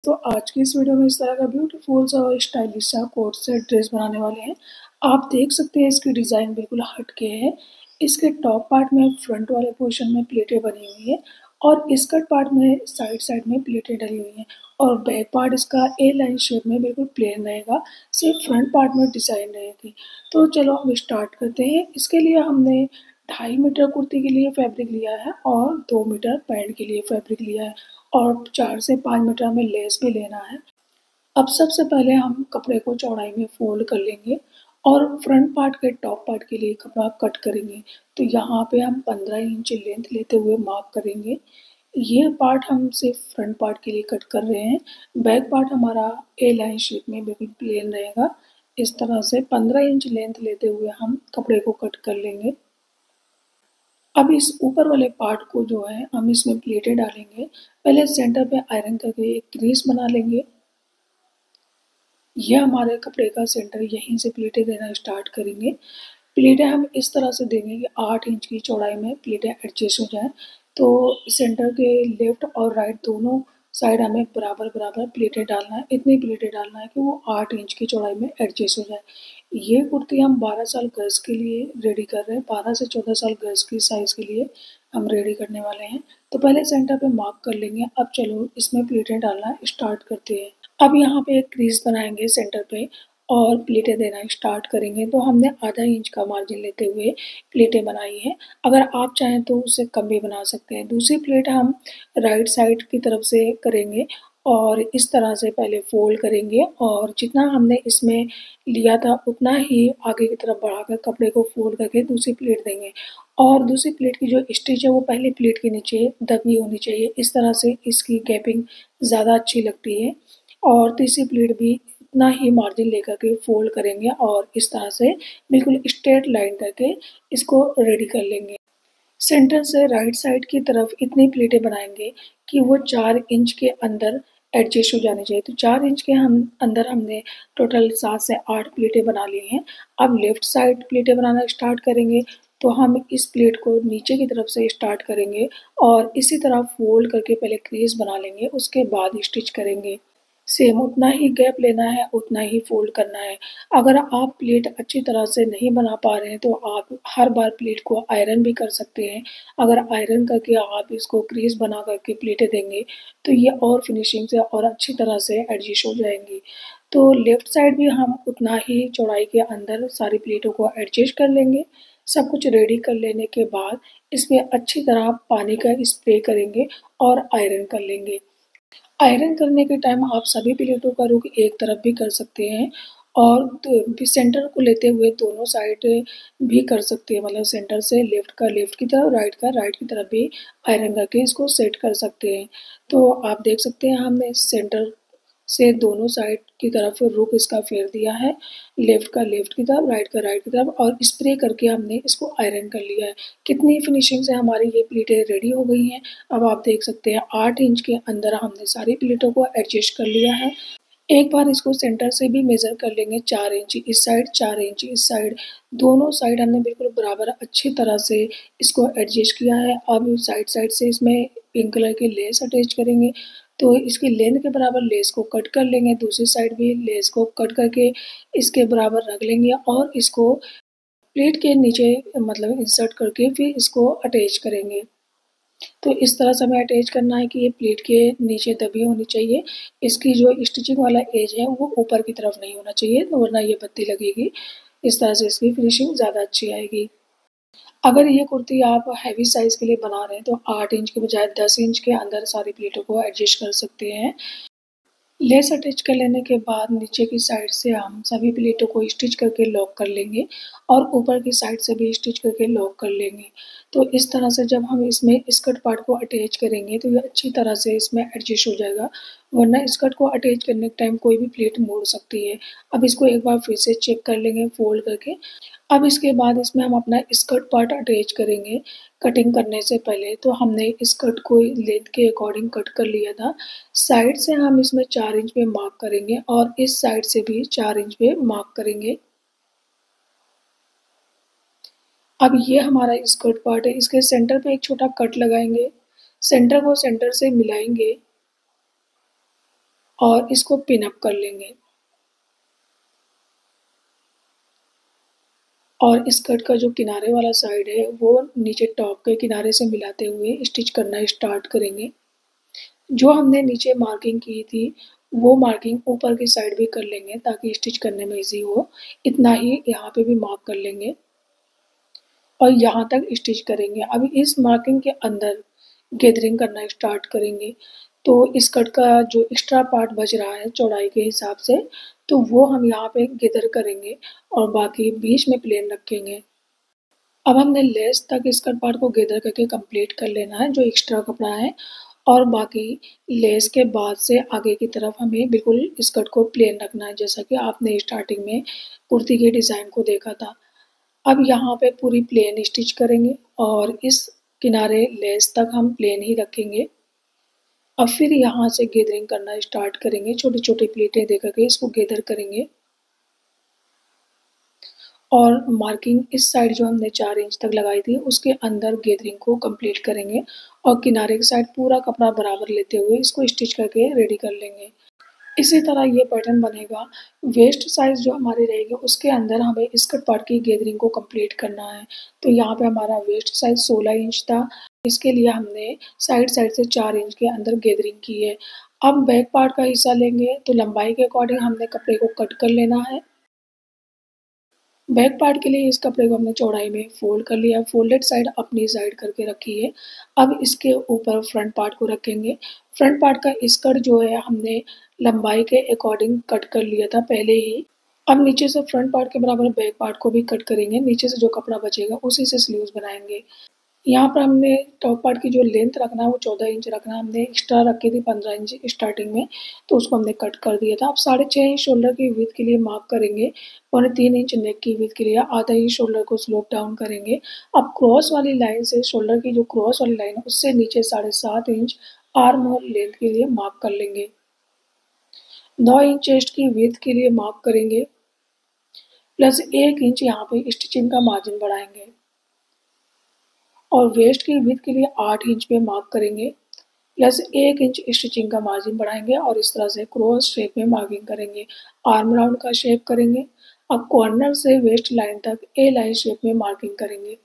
तो आज की इस वीडियो में इस तरह का ब्यूटीफुल सा और स्टाइलिश सा कोट सेट ड्रेस बनाने वाले हैं। आप देख सकते हैं इसकी डिज़ाइन बिल्कुल हट के है। इसके टॉप पार्ट में फ्रंट वाले पोर्शन में प्लेटें बनी हुई है और स्कर्ट पार्ट में साइड साइड में प्लेटें डली हुई हैं और बैक पार्ट इसका ए लाइन शेप में बिल्कुल प्लेन रहेगा, सिर्फ फ्रंट पार्ट में डिज़ाइन रहेगी। तो चलो हम स्टार्ट करते हैं। इसके लिए हमने 2.5 मीटर कुर्ती के लिए फैब्रिक लिया है और 2 मीटर पैंट के लिए फैब्रिक लिया है और 4 से 5 मीटर हमें लेस भी लेना है। अब सबसे पहले हम कपड़े को चौड़ाई में फोल्ड कर लेंगे और फ्रंट पार्ट के टॉप पार्ट के लिए कपड़ा कट करेंगे। तो यहाँ पे हम 15 इंच लेंथ लेते हुए मार्क करेंगे। ये पार्ट हम सिर्फ फ्रंट पार्ट के लिए कट कर रहे हैं। बैक पार्ट हमारा ए लाइन शेप में बिल्कुल प्लेन रहेगा। इस तरह से 15 इंच लेंथ लेते हुए हम कपड़े को कट कर लेंगे। अब इस ऊपर वाले पार्ट को जो है हम इसमें प्लेटें डालेंगे। पहले सेंटर पे आयरन करके एक क्रीज बना लेंगे। यह हमारे कपड़े का सेंटर, यहीं से प्लेटें देना स्टार्ट करेंगे। प्लेटें हम इस तरह से देंगे कि 8 इंच की चौड़ाई में प्लेटें एडजस्ट हो जाएं। तो सेंटर के लेफ्ट और राइट दोनों साइड हमें बराबर बराबर प्लेटें डालना है। इतनी प्लेटें डालना है कि वो 8 इंच की चौड़ाई में एडजस्ट हो जाए। ये कुर्ती हम 12 साल गर्ल्स के लिए रेडी कर रहे हैं। 12 से 14 साल गर्ल्स की साइज़ के लिए हम रेडी करने वाले हैं। तो पहले सेंटर पे मार्क कर लेंगे। अब चलो इसमें प्लेटें डालना स्टार्ट करते हैं। अब यहाँ पे एक क्रीज बनाएंगे सेंटर पे और प्लेटें देना स्टार्ट करेंगे। तो हमने आधा इंच का मार्जिन लेते हुए प्लेटें बनाई हैं। अगर आप चाहें तो उससे कम भी बना सकते हैं। दूसरी प्लेट हम राइट साइड की तरफ से करेंगे और इस तरह से पहले फोल्ड करेंगे और जितना हमने इसमें लिया था उतना ही आगे की तरफ बढ़ाकर कपड़े को फोल्ड करके दूसरी प्लेट देंगे और दूसरी प्लेट की जो स्टिच है वो पहली प्लेट के नीचे दबी होनी चाहिए। इस तरह से इसकी गैपिंग ज़्यादा अच्छी लगती है। और तीसरी प्लेट भी उतना ही मार्जिन लेकर के फोल्ड करेंगे और इस तरह से बिल्कुल स्ट्रेट लाइन करके इसको रेडी कर लेंगे। सेंटर से राइट साइड की तरफ इतनी प्लेटें बनाएंगे कि वो 4 इंच के अंदर एडजस्ट हो जानी चाहिए। तो 4 इंच के हम अंदर हमने टोटल 7 से 8 प्लेटें बना ली हैं। अब लेफ्ट साइड प्लेटें बनाना स्टार्ट करेंगे। तो हम इस प्लेट को नीचे की तरफ से स्टार्ट करेंगे और इसी तरह फोल्ड करके पहले क्रीज बना लेंगे, उसके बाद स्टिच करेंगे। सेम उतना ही गैप लेना है, उतना ही फोल्ड करना है। अगर आप प्लेट अच्छी तरह से नहीं बना पा रहे हैं तो आप हर बार प्लेट को आयरन भी कर सकते हैं। अगर आयरन करके आप इसको क्रीज बना करके प्लेटें देंगे तो ये और फिनिशिंग से और अच्छी तरह से एडजस्ट हो जाएंगी। तो लेफ्ट साइड भी हम उतना ही चौड़ाई के अंदर सारी प्लेटों को एडजस्ट कर लेंगे। सब कुछ रेडी कर लेने के बाद इसमें अच्छी तरह पानी का स्प्रे करेंगे और आयरन कर लेंगे। आयरन करने के टाइम आप सभी प्लेटों का रुख एक तरफ भी कर सकते हैं और सेंटर को लेते हुए दोनों साइड भी कर सकते हैं। मतलब सेंटर से लेफ्ट का लेफ्ट की तरफ, राइट का राइट की तरफ भी आयरन करके इसको सेट कर सकते हैं। तो आप देख सकते हैं हमने सेंटर से दोनों साइड की तरफ रुख इसका फेर दिया है। लेफ्ट का लेफ्ट की तरफ, राइट का राइट की तरफ और स्प्रे करके हमने इसको आयरन कर लिया है। कितनी फिनिशिंग से हमारी ये प्लेटें रेडी हो गई हैं। अब आप देख सकते हैं 8 इंच के अंदर हमने सारी प्लेटों को एडजस्ट कर लिया है। एक बार इसको सेंटर से भी मेज़र कर लेंगे। 4 इंच इस साइड, 4 इंच इस साइड, दोनों साइड हमने बिल्कुल बराबर अच्छी तरह से इसको एडजस्ट किया है। अब साइड साइड से इसमें पिंक कलर की लेस अटैच करेंगे। तो इसकी लेंथ के बराबर लेस को कट कर लेंगे। दूसरी साइड भी लेस को कट करके इसके बराबर रख लेंगे और इसको प्लेट के नीचे मतलब इंसर्ट करके फिर इसको अटैच करेंगे। तो इस तरह से हमें अटैच करना है कि ये प्लेट के नीचे दबी होनी चाहिए। इसकी जो स्टिचिंग वाला एज है वो ऊपर की तरफ नहीं होना चाहिए, वरना ये बत्ती लगेगी। इस तरह से इसकी फिनिशिंग ज़्यादा अच्छी आएगी। अगर ये कुर्ती आप हैवी साइज़ के लिए बना रहे हैं तो 8 इंच के बजाय 10 इंच के अंदर सारी प्लेटों को एडजस्ट कर सकते हैं। लेस अटैच कर लेने के बाद नीचे की साइड से हम सभी प्लेटों को स्टिच करके लॉक कर लेंगे और ऊपर की साइड से भी स्टिच करके लॉक कर लेंगे। तो इस तरह से जब हम इसमें स्कर्ट पार्ट को अटैच करेंगे तो ये अच्छी तरह से इसमें एडजस्ट हो जाएगा, वरना स्कर्ट को अटैच करने के टाइम कोई भी प्लेट मुड़ सकती है। अब इसको एक बार फिर से चेक कर लेंगे फोल्ड करके। अब इसके बाद इसमें हम अपना स्कर्ट पार्ट अटैच करेंगे। कटिंग करने से पहले तो हमने स्कर्ट को लेंथ के अकॉर्डिंग कट कर लिया था। साइड से हम इसमें 4 इंच पे मार्क करेंगे और इस साइड से भी 4 इंच पे मार्क करेंगे। अब ये हमारा स्कर्ट पार्ट है। इसके सेंटर पे एक छोटा कट लगाएंगे। सेंटर को सेंटर से मिलाएंगे और इसको पिन अप कर लेंगे। और स्कर्ट का जो किनारे वाला साइड है वो नीचे टॉप के किनारे से मिलाते हुए स्टिच करना स्टार्ट करेंगे। जो हमने नीचे मार्किंग की थी वो मार्किंग ऊपर की साइड भी कर लेंगे ताकि स्टिच करने में इजी हो। इतना ही यहाँ पे भी मार्क कर लेंगे और यहाँ तक स्टिच करेंगे। अब इस मार्किंग के अंदर गैदरिंग करना स्टार्ट करेंगे। तो स्कर्ट का जो एक्स्ट्रा पार्ट बच रहा है चौड़ाई के हिसाब से, तो वो हम यहाँ पे गैदर करेंगे और बाकी बीच में प्लेन रखेंगे। अब हमने लेस तक स्कर्ट पार्ट को गैदर करके कंप्लीट कर लेना है जो एक्स्ट्रा कपड़ा है, और बाकी लेस के बाद से आगे की तरफ हमें बिल्कुल स्कर्ट को प्लेन रखना है, जैसा कि आपने स्टार्टिंग में कुर्ती के डिज़ाइन को देखा था। अब यहाँ पे पूरी प्लेन स्टिच करेंगे और इस किनारे लेस तक हम प्लेन ही रखेंगे। अब फिर यहाँ से गैदरिंग करना स्टार्ट करेंगे, छोटी छोटी प्लेटें दे करके इसको गैदर करेंगे और मार्किंग इस साइड जो हमने 4 इंच तक लगाई थी उसके अंदर गैदरिंग को कंप्लीट करेंगे और किनारे की साइड पूरा कपड़ा बराबर लेते हुए इसको स्टिच करके रेडी कर लेंगे। इसी तरह ये पैटर्न बनेगा। वेस्ट साइज़ जो हमारी रहेगी उसके अंदर हमें स्कर्ट पार्ट की गैदरिंग को कंप्लीट करना है। तो यहाँ पे हमारा वेस्ट साइज़ 16 इंच था, इसके लिए हमने साइड साइड से 4 इंच के अंदर गैदरिंग की है। अब बैक पार्ट का हिस्सा लेंगे तो लंबाई के अकॉर्डिंग हमने कपड़े को कट कर लेना है। बैक पार्ट के लिए इस कपड़े को हमने चौड़ाई में फ़ोल्ड कर लिया, फ़ोल्डेड साइड अपनी साइड करके रखी है। अब इसके ऊपर फ्रंट पार्ट को रखेंगे। फ्रंट पार्ट का स्कर्ट जो है हमने लंबाई के अकॉर्डिंग कट कर लिया था पहले ही। अब नीचे से फ्रंट पार्ट के बराबर बैक पार्ट को भी कट करेंगे, नीचे से जो कपड़ा बचेगा उसी से स्लीव्स बनाएँगे। यहाँ पर हमने टॉप पार्ट की जो लेंथ रखना है वो 14 इंच रखना है, हमने एक्स्ट्रा रखी थी 15 इंच स्टार्टिंग में, तो उसको हमने कट कर दिया था। अब 6.5 इंच शोल्डर की विड्थ के लिए मार्क करेंगे, 3.25 इंच नेक की विड्थ के लिए आधा ही शोल्डर को स्लोप डाउन करेंगे। अब क्रॉस वाली लाइन से शोल्डर की जो क्रॉस वाली लाइन है उससे नीचे 7.5 इंच आर्म होल लेंथ के लिए मार्क कर लेंगे। 9 इंच चेस्ट की विड्थ के लिए मार्क करेंगे, प्लस 1 इंच यहाँ पे स्टिचिंग का मार्जिन बढ़ाएंगे और वेस्ट की विड्थ के लिए 8 इंच पे मार्क करेंगे, प्लस 1 इंच स्टिचिंग का मार्जिन बढ़ाएंगे और इस तरह से क्रॉस शेप में मार्किंग करेंगे। आर्म राउंड का शेप करेंगे। अब कॉर्नर से वेस्ट लाइन तक ए लाइन शेप में मार्किंग करेंगे।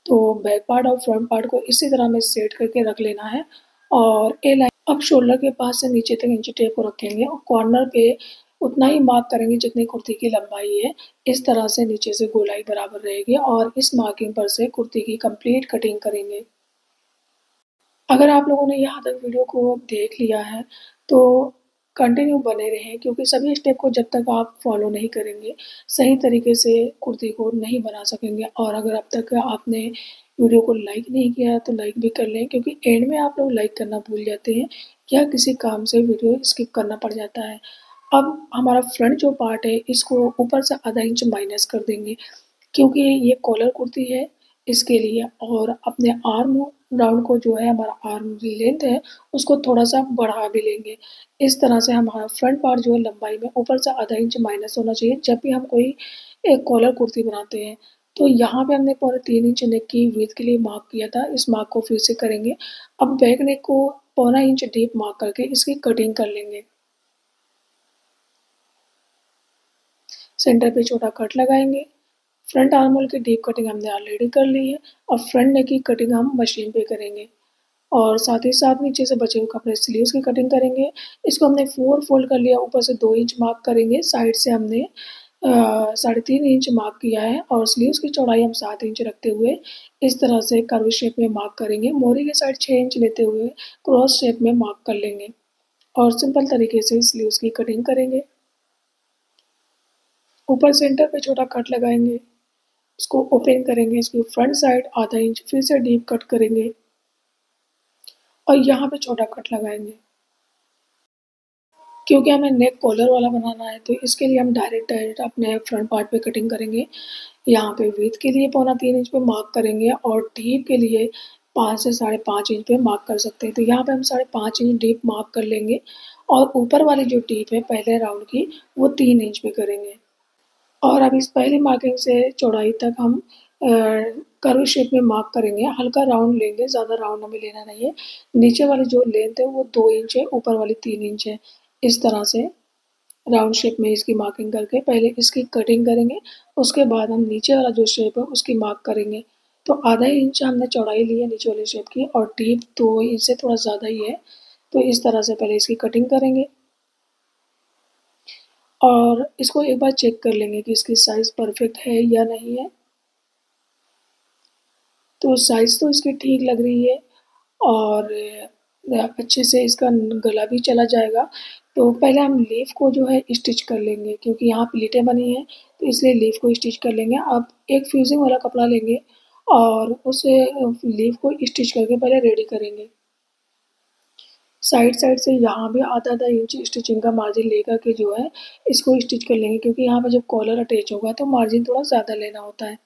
तो बैक पार्ट और फ्रंट पार्ट को इसी तरह में सेट करके रख लेना है और ए लाइन अब शोल्डर के पास से नीचे तक इंची टेप को रखेंगे और कॉर्नर पे उतना ही मार्क करेंगे जितनी कुर्ती की लंबाई है। इस तरह से नीचे से गोलाई बराबर रहेगी और इस मार्किंग पर से कुर्ती की कंप्लीट कटिंग करेंगे। अगर आप लोगों ने यहाँ तक वीडियो को देख लिया है तो कंटिन्यू बने रहें, क्योंकि सभी स्टेप को जब तक आप फॉलो नहीं करेंगे सही तरीके से कुर्ती को नहीं बना सकेंगे। और अगर अब तक आपने वीडियो को लाइक नहीं किया है तो लाइक भी कर लें, क्योंकि एंड में आप लोग लाइक करना भूल जाते हैं या किसी काम से वीडियो स्किप करना पड़ जाता है। अब हमारा फ्रंट जो पार्ट है इसको ऊपर से आधा इंच माइनस कर देंगे, क्योंकि ये कॉलर कुर्ती है इसके लिए, और अपने आर्म राउंड को जो है हमारा आर्म लेंथ है उसको थोड़ा-सा बढ़ा भी लेंगे। इस तरह से हमारा फ्रंट पार्ट जो है लंबाई में ऊपर से आधा इंच माइनस होना चाहिए जब भी हम कोई एक कॉलर कुर्ती बनाते हैं। तो यहाँ पे हमने 3.25 इंच नेक की विड्थ के लिए मार्क किया था, इस मार्क को फिर से करेंगे। अब बैक नेक को 1.25 इंच डीप मार्क करके इसकी कटिंग कर लेंगे। सेंटर पे छोटा कट लगाएँगे। फ्रंट आर्म होल की डीप कटिंग हमने ऑलरेडी कर ली है। अब फ्रंट नेक की कटिंग हम मशीन पे करेंगे और साथ ही साथ नीचे से बचे हुए कपड़े स्लीव्स की कटिंग करेंगे। इसको हमने 4 फोल्ड कर लिया, ऊपर से 2 इंच मार्क करेंगे, साइड से हमने 3.5 इंच मार्क किया है और स्लीव्स की चौड़ाई हम 7 इंच रखते हुए इस तरह से कर्व शेप में मार्क करेंगे। मोहरी की साइड 6 इंच लेते हुए क्रॉस शेप में मार्क कर लेंगे और सिंपल तरीके से स्लीव्स की कटिंग करेंगे। ऊपर सेंटर पे छोटा कट लगाएंगे, इसको ओपन करेंगे, इसकी फ्रंट साइड आधा इंच फिर से डीप कट करेंगे और यहाँ पे छोटा कट लगाएंगे। क्योंकि हमें नेक कॉलर वाला बनाना है तो इसके लिए हम डायरेक्ट अपने फ्रंट पार्ट पे कटिंग करेंगे। यहाँ पे विड्थ के लिए 3.25 इंच पे मार्क करेंगे और डीप के लिए 5 से 5.5 इंच पे मार्क कर सकते हैं। तो यहाँ पे हम 5.5 इंच डीप मार्क कर लेंगे और ऊपर वाली जो डीप है पहले राउंड की वो 3 इंच पे करेंगे। और अब इस पहली मार्किंग से चौड़ाई तक हम कर्व शेप में मार्क करेंगे। हल्का राउंड लेंगे, ज़्यादा राउंड हमें लेना नहीं है। नीचे वाली जो लेंथ है वो 2 इंच है, ऊपर वाली 3 इंच है। इस तरह से राउंड शेप में इसकी मार्किंग करके पहले इसकी कटिंग करेंगे, उसके बाद हम नीचे वाला जो शेप है उसकी मार्क करेंगे। तो आधा इंच हमने चौड़ाई ली है नीचे वाले शेप की और डीप 2 इंच से थोड़ा ज़्यादा ही है। तो इस तरह से पहले इसकी कटिंग करेंगे और इसको एक बार चेक कर लेंगे कि इसकी साइज़ परफेक्ट है या नहीं है। तो साइज़ तो इसकी ठीक लग रही है और अच्छे से इसका गला भी चला जाएगा। तो पहले हम लीफ को जो है स्टिच कर लेंगे क्योंकि यहाँ प्लीटें बनी हैं, तो इसलिए लीफ को स्टिच कर लेंगे। अब एक फ्यूज़िंग वाला कपड़ा लेंगे और उस लीफ को स्टिच करके पहले रेडी करेंगे। साइड से यहाँ भी आधा-आधा इंच स्टिचिंग का मार्जिन लेकर के जो है इसको स्टिच कर लेंगे क्योंकि यहाँ पे जब कॉलर अटैच होगा तो मार्जिन थोड़ा ज़्यादा लेना होता है।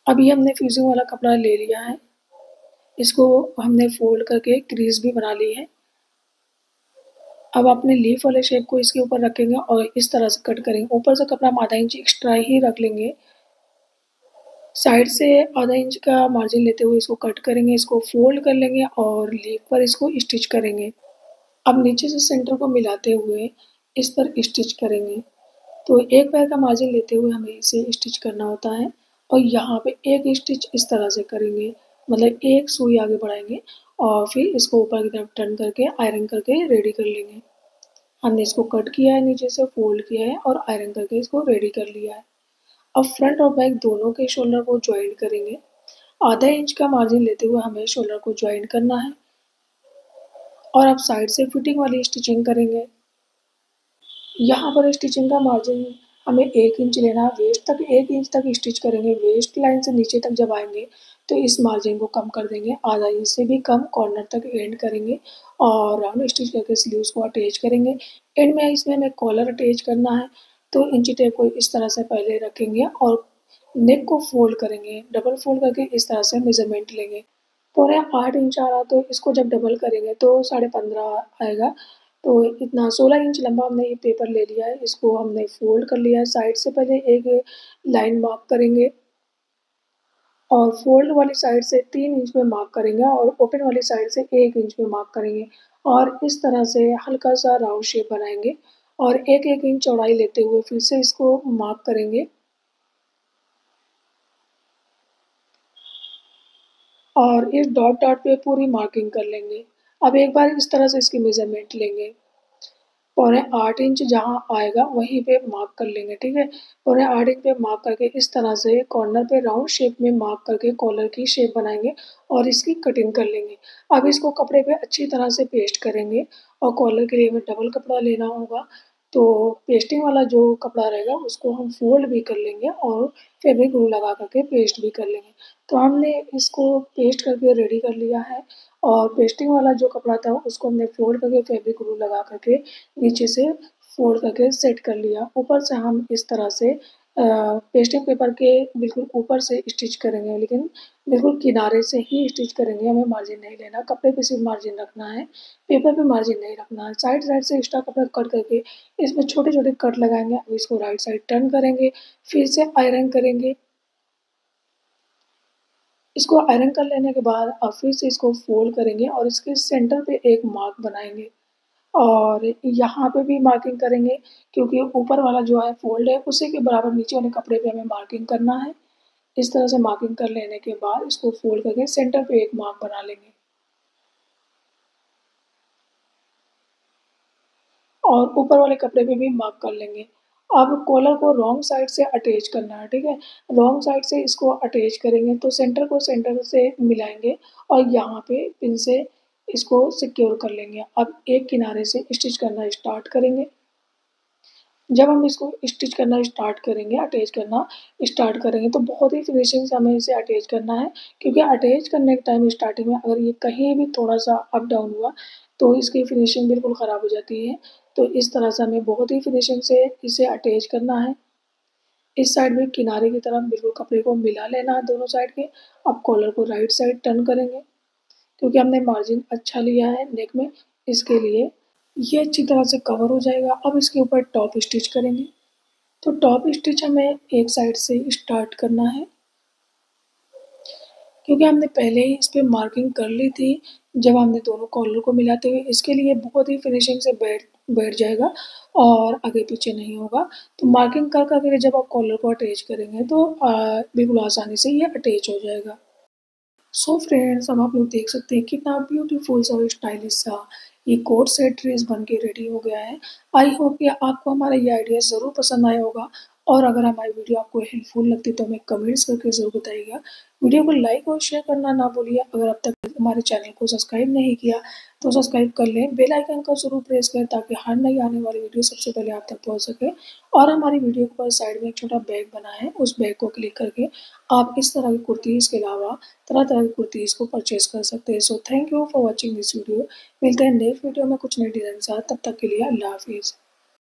अभी हमने फ्यूज़िंग वाला कपड़ा ले लिया है, इसको हमने फ़ोल्ड करके क्रीज़ भी बना ली है। अब अपने लीफ वाले शेप को इसके ऊपर रखेंगे और इस तरह से कट करेंगे। ऊपर से कपड़ा हम आधा इंच एक्स्ट्रा ही रख लेंगे। साइड से आधा इंच का मार्जिन लेते हुए इसको कट करेंगे, इसको फ़ोल्ड कर लेंगे और लीफ पर इसको स्टिच करेंगे। अब नीचे से सेंटर को मिलाते हुए इस पर स्टिच करेंगे। तो एक पैर का मार्जिन लेते हुए हमें इसे स्टिच करना होता है और यहाँ पे एक स्टिच इस तरह से करेंगे, मतलब एक सुई आगे बढ़ाएँगे और फिर इसको ऊपर की तरफ टर्न करके आयरन करके रेडी कर लेंगे। हमने इसको कट किया है, नीचे से फ़ोल्ड किया है और आयरन करके इसको रेडी कर लिया है। अब फ्रंट और बैक दोनों के शोल्डर को जॉइंट करेंगे। आधा इंच का मार्जिन लेते हुए हमें शोल्डर को जॉइंट करना है और अब साइड से फिटिंग वाली स्टिचिंग करेंगे। यहाँ पर स्टिचिंग का मार्जिन हमें 1 इंच लेना है, वेस्ट तक 1 इंच तक स्टिच करेंगे। वेस्ट लाइन से नीचे तक जब आएँगे तो इस मार्जिन को कम कर देंगे, आधा इंच से भी कम कॉर्नर तक एंड करेंगे और राउंड स्टिच करके स्लीव्स को अटैच करेंगे। एंड में इसमें हमें कॉलर अटैच करना है, तो इंची टेप को इस तरह से पहले रखेंगे और नेक को फ़ोल्ड करेंगे, डबल फ़ोल्ड करके इस तरह से मेज़रमेंट लेंगे। पौने 8 इंच आ रहा तो इसको जब डबल करेंगे तो 15.5 आएगा। तो इतना 16 इंच लंबा हमने ये पेपर ले लिया है, इसको हमने फ़ोल्ड कर लिया है। साइड से पहले एक लाइन मार्क करेंगे और फ़ोल्ड वाली साइड से 3 इंच में मार्क करेंगे और ओपन वाली साइड से 1 इंच में मार्क करेंगे और इस तरह से हल्का-सा राउंड शेप बनाएँगे और 1-1 इंच चौड़ाई लेते हुए फिर से इसको मार्क करेंगे और इस डॉट-डॉट पे पूरी मार्किंग कर लेंगे। अब एक बार इस तरह से इसकी मेज़रमेंट लेंगे। पौने 8 इंच जहाँ आएगा वहीं पे मार्क कर लेंगे, ठीक है? पौने 8 इंच पे मार्क करके इस तरह से कॉर्नर पे राउंड शेप में मार्क करके कॉलर की शेप बनाएँगे और इसकी कटिंग कर लेंगे। अब इसको कपड़े पे अच्छी तरह से पेस्ट करेंगे और कॉलर के लिए हमें डबल कपड़ा लेना होगा, तो पेस्टिंग वाला जो कपड़ा रहेगा उसको हम फ़ोल्ड भी कर लेंगे और फेविक ग्लू लगा कर के पेस्ट भी कर लेंगे। तो हमने इसको पेस्ट करके रेडी कर लिया है और पेस्टिंग वाला जो कपड़ा था उसको हमने फ़ोल्ड करके फेविक ग्लू लगा कर के नीचे से फ़ोल्ड करके सेट कर लिया। ऊपर से हम इस तरह से पेस्टिंग पेपर के बिल्कुल ऊपर से स्टिच करेंगे, लेकिन बिल्कुल किनारे से ही स्टिच करेंगे, हमें मार्जिन नहीं लेना। कपड़े पे सिर्फ मार्जिन रखना है, पेपर पे मार्जिन नहीं रखना है। साइड-साइड से एक्स्ट्रा कपड़ा कट करके इसमें छोटे-छोटे कट लगाएँगे। अब इसको राइट साइड टर्न करेंगे, फिर से आयरन करेंगे। इसको आयरन कर लेने के बाद अब फिर से इसको फ़ोल्ड करेंगे और इसके सेंटर पे एक मार्क बनाएँगे और यहाँ पे भी मार्किंग करेंगे क्योंकि ऊपर वाला जो है फ़ोल्ड है, उसी के बराबर नीचे वाले कपड़े पे हमें मार्किंग करना है। इस तरह से मार्किंग कर लेने के बाद इसको फ़ोल्ड करके सेंटर पे एक मार्क बना लेंगे और ऊपर वाले कपड़े पे भी मार्क कर लेंगे। अब कॉलर को रॉन्ग साइड से अटैच करना है, ठीक है? रॉन्ग साइड से इसको अटैच करेंगे तो सेंटर को सेंटर से मिलाएँगे और यहाँ पे पिन से इसको सिक्योर कर लेंगे। अब एक किनारे से स्टिच करना स्टार्ट करेंगे। जब हम इसको स्टिच करना स्टार्ट करेंगे, अटैच करना स्टार्ट करेंगे तो बहुत ही फिनिशिंग से हमें इसे अटैच करना है क्योंकि अटैच करने के टाइम स्टार्टिंग में अगर ये कहीं भी थोड़ा-सा अप डाउन हुआ, तो इसकी फिनिशिंग बिल्कुल ख़राब हो जाती है। तो इस तरह से हमें बहुत ही फिनिशिंग से इसे अटैच करना है। इस साइड में किनारे की तरफ बिल्कुल कपड़े को मिला लेना है दोनों साइड के। अब कॉलर को राइट साइड टर्न करेंगे क्योंकि हमने मार्जिन अच्छा लिया है नेक में, इसके लिए ये अच्छी तरह से कवर हो जाएगा। अब इसके ऊपर टॉप स्टिच करेंगे। तो टॉप स्टिच हमें एक साइड से स्टार्ट करना है क्योंकि हमने पहले ही इस पे मार्किंग कर ली थी जब हमने दोनों कॉलर को मिलाते हुए, इसके लिए बहुत ही फिनिशिंग से बैठ बैठ जाएगा और आगे पीछे नहीं होगा। तो मार्किंग कर करके जब आप कॉलर को अटैच करेंगे तो बिल्कुल आसानी से ये अटैच हो जाएगा। सो फ्रेंड्स, अब आप लोग देख सकते हैं कितना ब्यूटीफुल सा और स्टाइलिश सा ये कोट सेट ड्रेस बन के रेडी हो गया है। आई होप कि आपको हमारा ये आइडिया ज़रूर पसंद आया होगा, और अगर हमारी वीडियो आपको हेल्पफुल लगती है तो हमें कमेंट्स करके ज़रूर बताइएगा। वीडियो को लाइक और शेयर करना ना भूलिए। अगर अब तक हमारे चैनल को सब्सक्राइब नहीं किया तो सब्सक्राइब कर लें, बेल आइकन को ज़रूर प्रेस करें ताकि हर नई आने वाली वीडियो सबसे पहले आप तक पहुँच सके। और हमारी वीडियो के पास साइड में एक छोटा बैग बना है, उस बैग को क्लिक करके आप इस तरह की कुर्तीज़ के अलावा तरह-तरह की कुर्तीज़ को परचेज़ कर सकते हैं। So thank you for watching this video. मिलते हैं नेक्स्ट वीडियो में कुछ नए डिज़ाइन के साथ, तब तक के लिए अल्लाह हाफ़िज़।